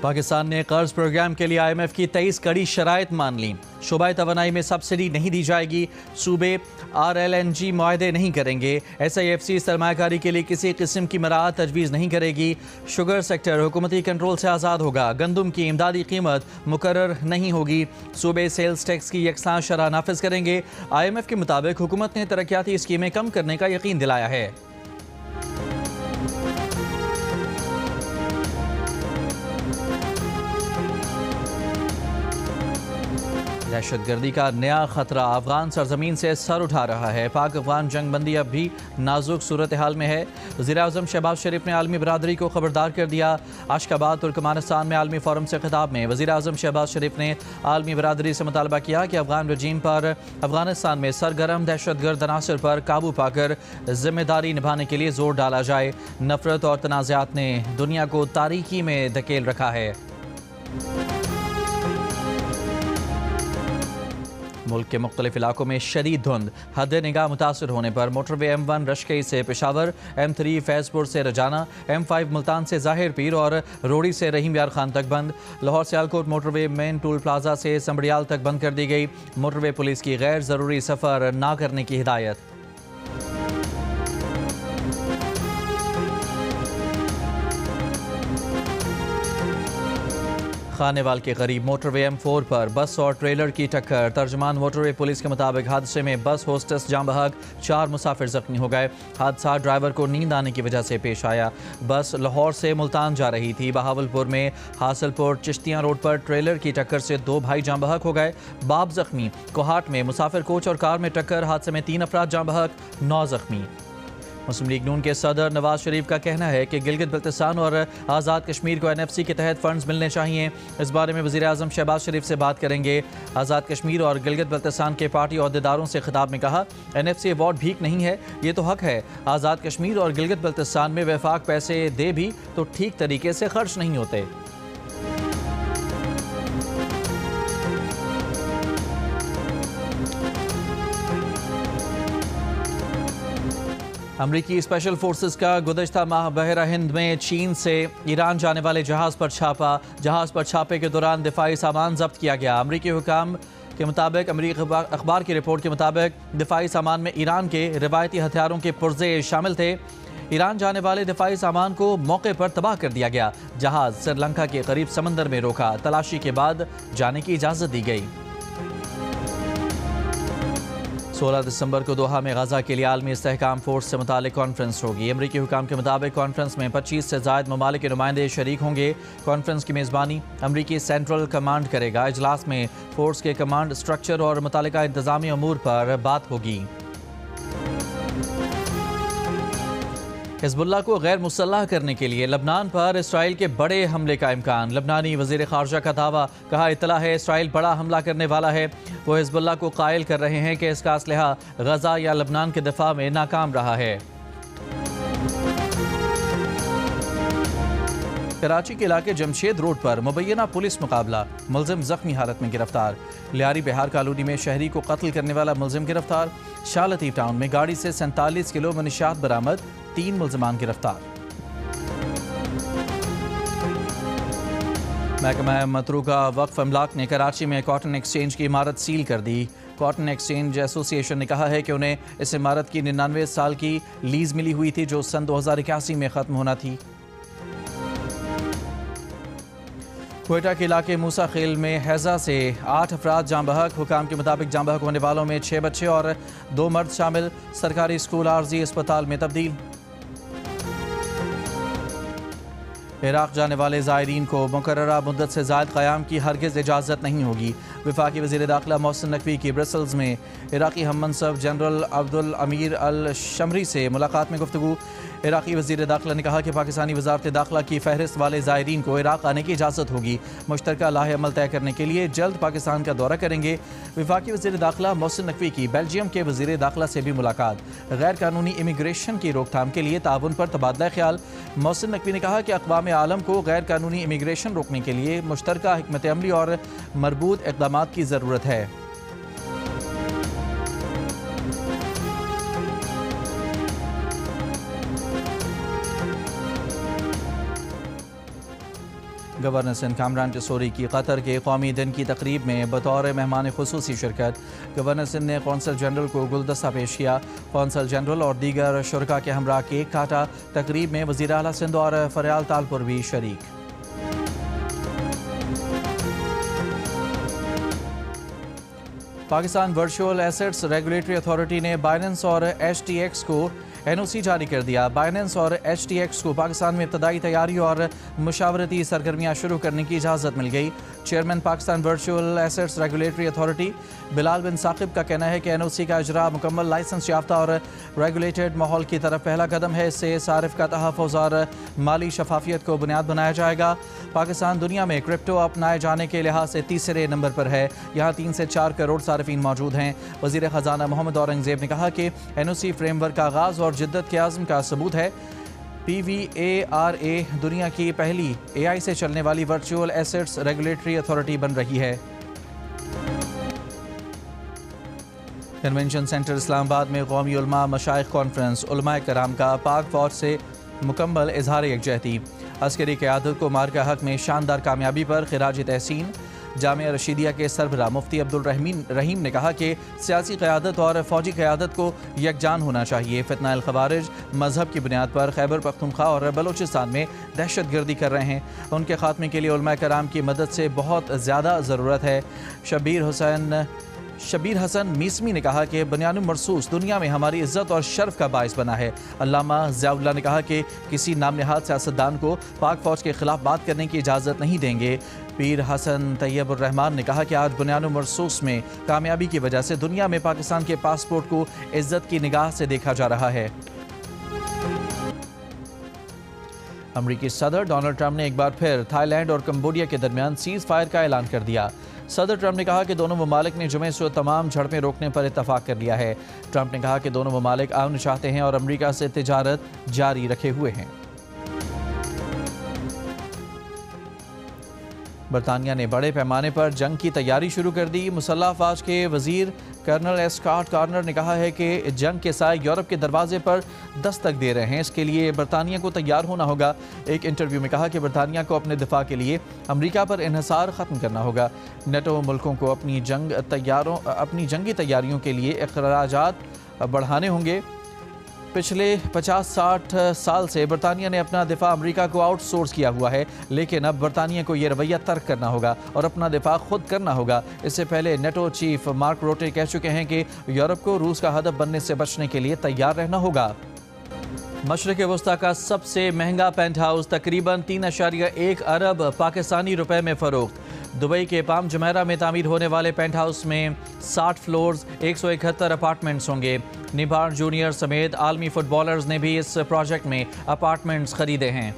पाकिस्तान ने कर्ज प्रोग्राम के लिए IMF की 23 कड़ी शराइत मान ली। शोबाए तवानाई में सब्सिडी नहीं दी जाएगी। सूबे RLNG मुआहदे नहीं करेंगे। SIFC सरमायाकारी के लिए किसी किस्म की मराहत तजवीज़ नहीं करेगी। शुगर सेक्टर हुकूमती कंट्रोल से आज़ाद होगा। गंदम की इमदादी कीमत मुकर्रर नहीं होगी। सूबे सेल्स टैक्स की यकसां शरह नाफिज करेंगे। IMF के मुताबिक हुकूमत ने तरक्याती स्कीमें कम करने का यकीन दिलाया है। दहशतगर्दी का नया खतरा अफगान सरजमीन से सर उठा रहा है। पाक अफगान जंग बंदी अब भी नाजुक सूरत हाल में है। वज़ीर-ए-आज़म शहबाज शरीफ ने आलमी बरादरी को खबरदार कर दिया। अशकाबाद तुर्कमानिस्तान में आलमी फोरम से खिताब में वज़ीर-ए-आज़म शहबाज शरीफ ने आलमी बरादरी से मुतालबा किया कि अफगान रजीम पर अफगानिस्तान में सरगर्म दहशतगर्द अनासर पर काबू पाकर जिम्मेदारी निभाने के लिए जोर डाला जाए। नफरत और तनाज़ात ने दुनिया को तारीकी में धकेल रखा है। मुल्क के मुख्तलिफ इलाकों में शदीद धुंध, हद निगाह मुतासर होने पर मोटरवे M1 रशकई से पेशावर, M3 फैज़पुर से रजाना, M5 मुल्तान से ज़ाहिर पीर और रोड़ी से रहीम यार खान तक बंद। Lahore Sialkot motorway main toll plaza से संबड़ियाल तक बंद कर दी गई। मोटरवे पुलिस की गैर ज़रूरी सफ़र ना करने की हिदायत। खानेवाल के करीब मोटरवे M4 पर बस और ट्रेलर की टक्कर। तर्जमान मोटरवे पुलिस के मुताबिक हादसे में बस होस्टेस जाम बहक, 4 मुसाफिर जख्मी हो गए। हादसा ड्राइवर को नींद आने की वजह से पेश आया। बस लाहौर से मुल्तान जा रही थी। बहावलपुर में हासिलपुर चिश्तियाँ रोड पर ट्रेलर की टक्कर से 2 भाई जाम बहक हो गए। बाप जख्मी। कोहाट में मुसाफिर कोच और कार में टक्कर, हादसे में 3 अफराद जाम बहक, 9 जख्मी। मुस्लिम लीग नून के सदर नवाज शरीफ का कहना है कि गिलगित बल्तिस्तान और आज़ाद कश्मीर को NFC के तहत फंड्स मिलने चाहिए। इस बारे में वज़ीर-ए-आज़म शहबाज शरीफ से बात करेंगे। आज़ाद कश्मीर और गिलगित बल्तिस्तान के पार्टी अहदेदारों से खिताब में कहा, NFC अवार्ड भीख नहीं है, ये तो हक है। आज़ाद कश्मीर और गिलगित बल्तिस्तान में वफाक पैसे दे भी तो ठीक तरीके से खर्च नहीं होते। अमरीकी स्पेशल फोर्सेस का गुज़श्ता माह बहरा हिंद में चीन से ईरान जाने वाले जहाज़ पर छापा। जहाज़ पर छापे के दौरान दिफाई सामान जब्त किया गया। अमरीकी हुकाम के मुताबिक, अमरीकी अखबार की रिपोर्ट के मुताबिक, दिफाई सामान में ईरान के रिवायती हथियारों के पुर्जे शामिल थे। ईरान जाने वाले दिफाई सामान को मौके पर तबाह कर दिया गया। जहाज़ श्रीलंका के करीब समंदर में रोका। तलाशी के बाद जाने की इजाज़त दी गई। 16 दिसंबर को दोहा में गजा के लिए आलमी इस्तेहकाम फोर्स से मुतालिक कॉन्फ्रेंस होगी। अमरीकी हुकाम के मुताबिक कॉन्फ्रेंस में 25 से ज़ायद ममालिक के नुमाइंदे शरीक होंगे। कॉन्फ्रेंस की मेज़बानी अमरीकी सेंट्रल कमांड करेगा। इजलास में फोर्स के कमांड स्ट्रक्चर और मुतालिका इंतजामी अमूर पर बात होगी। हिज़्बुल्लाह को गैर मुसल्लह करने के लिए लबनान पर इसराइल के बड़े हमले का इम्कान। लबनानी वज़ीर ख़ारजा का दावा, कहा इत्तला है इसराइल बड़ा हमला करने वाला है। वो हिज़्बुल्लाह को कायल कर रहे हैं कि इसका असलहा गजा या लबनान के दिफा में नाकाम रहा है। कराची के इलाके जमशेद रोड पर मुबैना पुलिस मुकाबला, मुलजिम जख्मी हालत में गिरफ्तार। लियारी बिहार कॉलोनी में शहरी को कत्ल करने वाला मुलजिम गिरफ्तार। शाह लतीफ़ टाउन में गाड़ी से 47 किलो मनीशात बरामद, 3 मुलजमान गिरफ्तार। महकमा मतरूका वक्फ अमलाक ने कराची में कॉटन एक्सचेंज की इमारत सील कर दी। कॉटन एक्सचेंज एसोसिएशन ने कहा है कि उन्हें इस इमारत की 99 साल की लीज मिली हुई थी जो सन 2081 में ख़त्म होना थी। क्वेटा के इलाके मूसा खेल में हैजा से 8 अफराद जाम बहक। हुकाम के मुताबिक जाम बहक होने वालों में 6 बच्चे और 2 मर्द शामिल। सरकारी स्कूल आर्जी अस्पताल में तब्दील। इराक़ जाने वाले ज़ायरीन को मुकर्ररा मुद्दत से ज़ायद क़याम की हरगिज़ इजाज़त नहीं होगी। वफाकी वज़ीर दाखिला मोहसिन नकवी की ब्रसल्स में इराक़ी हम मनसब जनरल अब्दुल अमीर अल शमरी से मुलाकात में गुफ्तगू। इराक़ी वज़ीर दाखिला ने कहा कि पाकिस्तानी वज़ारत दाखिला की फ़हरिस्त वाले ज़ायरीन को इराक़ आने की इजाज़त होगी। मुश्तरका लाहे अमल तय करने के लिए जल्द पाकिस्तान का दौरा करेंगे। वफाकी वज़ीर दाखिला मोहसिन नकवी की बेल्जियम के वज़ीर दाखिला से भी मुलाकात। गैर कानूनी इमिग्रेशन की रोकथाम के लिए ताउन पर तबादला ख्याल। मोहसिन नकवी ने कहा कि अक़वाम आलम को गैर कानूनी इमिग्रेशन रोकने के लिए मुश्तरका हिकमत अमली और मरबूत इक़दामात की ज़रूरत है। गवर्नर सिंध कामरान टिसोरी की कतर के कौमी दिन की तकरीब में बतौर मेहमान खुसूसी शिरकत। गवर्नर सिंध ने कौंसल जनरल को गुलदस्ता पेश किया। कौंसल जनरल और दीगर शुरका के हमरा केक काटा। तकरीब में वज़ीर आला सिंध और फरियाल तालपुर भी शरीक। Pakistan virtual assets regulatory authority ने बाइनेंस और HTX को NOC जारी कर दिया। बाइनेंस और HTX को पाकिस्तान में इब्तदाई तैयारी और मुशावरती सरगर्मियाँ शुरू करने की इजाज़त मिल गई। Chairman Pakistan virtual assets regulatory authority Bilal bin Saqib का कहना है कि NOC का इजरा मुकम्मल लाइसेंस याफ्ता और रेगुलेटेड माहौल की तरफ पहला कदम है। इससे सारिफ का तहफ़्फ़ुज़ और माली शफाफियत को बुनियाद बनाया जाएगा। पाकिस्तान दुनिया में क्रिप्टो अपनाए जाने के लिहाज से तीसरे नंबर पर है। यहाँ 3 से 4 करोड़ सारिफीन मौजूद हैं। वज़ीर ख़जाना मोहम्मद औरंगज़ेब ने कहा कि NOC फ्रेमवर्क का आगाज़ और जिद्दत के आज़म का सबूत है। PVARA दुनिया की पहली AI से चलने वाली वर्चुअल एसेट्स रेगुलेटरी अथॉरिटी बन रही है। कन्वेंशन सेंटर इस्लामाबाद में कौमी उलमा मशाइख कॉन्फ्रेंस। उलमाए कराम का पाक फौज से मुकम्मल इजहार यकजहती। अस्करी क़यादत को मार्का हक में शानदार कामयाबी पर खिराज तहसीन। जामिया रशीदिया के सरबराह मुफ्ती अब्दुल रहीम ने कहा कि सियासी क़यादत और फ़ौजी क़यादत को यकजान होना चाहिए। फितना ख़वारिज मजहब की बुनियाद पर खैबर पख्तूनख्वा और बलूचिस्तान में दहशत गर्दी कर रहे हैं। उनके ख़ात्मे के लिए उलमा कराम की मदद से बहुत ज़्यादा ज़रूरत है। शबीर हसन मीसमी ने कहा कि बुनियान मरसूस दुनिया में हमारी इज्जत और शर्फ का बाइस बना है। अल्लामा ज़ियाउल्लाह ने कहा कि किसी नाम नहाद सियासतदान को पाक फ़ौज के ख़िलाफ़ बात करने की इजाज़त नहीं देंगे। पीर हसन तैयबुर रहमान ने कहा कि आज बुनियान मरसूस में कामयाबी की वजह से दुनिया में पाकिस्तान के पासपोर्ट को इज्जत की निगाह से देखा जा रहा है। अमरीकी सदर डोनाल्ड ट्रंप ने एक बार फिर थाईलैंड और कंबोडिया के दरमियान सीज़ फायर का ऐलान कर दिया। सदर ट्रंप ने कहा कि दोनों ममालिक ने जुमे से तमाम झड़पें रोकने पर इत्तफाक कर लिया है। ट्रंप ने कहा कि दोनों ममालिक अमन चाहते हैं और अमरीका से तिजारत जारी रखे हुए हैं। बरतानिया ने बड़े पैमाने पर जंग की तैयारी शुरू कर दी। मुसल्लह अफवाज के वजीर कर्नल स्कॉट कार्नर ने कहा है कि जंग के साए यूरोप के दरवाजे पर दस्तक दे रहे हैं। इसके लिए बरतानिया को तैयार होना होगा। एक इंटरव्यू में कहा कि बरतानिया को अपने दिफा के लिए अमरीका पर इन्हिसार ख़त्म करना होगा। नेटो मुल्कों को अपनी जंगी तैयारियों के लिए अखराजात बढ़ाने होंगे। पिछले 50-60 साल से बरतानिया ने अपना दिफा अमेरिका को आउटसोर्स किया हुआ है, लेकिन अब बरतानिया को यह रवैया तर्क करना होगा और अपना दिफा खुद करना होगा। इससे पहले नेटो चीफ मार्क रोटे कह चुके हैं कि यूरोप को रूस का हदफ बनने से बचने के लिए तैयार रहना होगा। मशरिक़ वस्ता का सबसे महंगा पेंट हाउस तकरीबन 3.1 अरब पाकिस्तानी रुपए में फ़रोख्त। दुबई के पाम जुमेरा में तामीर होने वाले पेंट हाउस में 60 फ्लोर्स 171 अपार्टमेंट्स होंगे। निबार जूनियर समेत आलमी फुटबॉलर्स ने भी इस प्रोजेक्ट में अपार्टमेंट्स खरीदे हैं।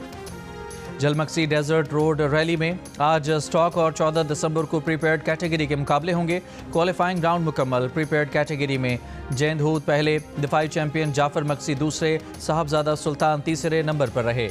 जलमक्सी डेजर्ट रोड रैली में आज स्टॉक और 14 दिसंबर को प्रीपेड कैटेगरी के मुकाबले होंगे। क्वालिफाइंग राउंड मुकम्मल। प्रीपेड कैटेगरी में जैंद हूद पहले, दिफाई चैंपियन जाफर मक्सी दूसरे, साहबजादा सुल्तान तीसरे नंबर पर रहे।